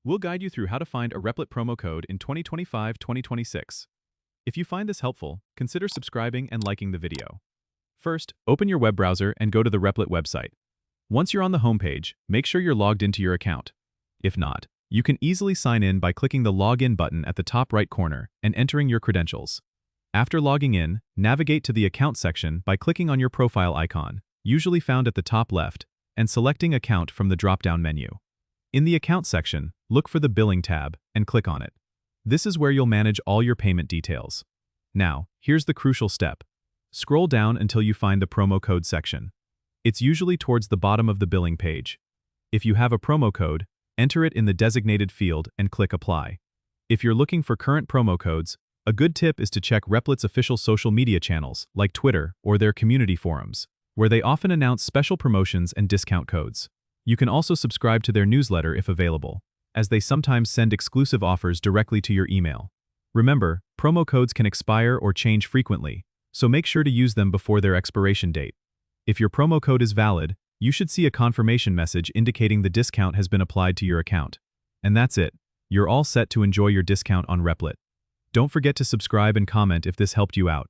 We'll guide you through how to find a Replit promo code in 2025-2026. If you find this helpful, consider subscribing and liking the video. First, open your web browser and go to the Replit website. Once you're on the homepage, make sure you're logged into your account. If not, you can easily sign in by clicking the Login button at the top right corner and entering your credentials. After logging in, navigate to the Account section by clicking on your profile icon, usually found at the top left, and selecting Account from the drop-down menu. In the Account section, look for the Billing tab and click on it. This is where you'll manage all your payment details. Now, here's the crucial step. Scroll down until you find the promo code section. It's usually towards the bottom of the billing page. If you have a promo code, enter it in the designated field and click Apply. If you're looking for current promo codes, a good tip is to check Replit's official social media channels like Twitter or their community forums, where they often announce special promotions and discount codes. You can also subscribe to their newsletter if available, as they sometimes send exclusive offers directly to your email. Remember, promo codes can expire or change frequently, so make sure to use them before their expiration date. If your promo code is valid, you should see a confirmation message indicating the discount has been applied to your account. And that's it. You're all set to enjoy your discount on Replit. Don't forget to subscribe and comment if this helped you out.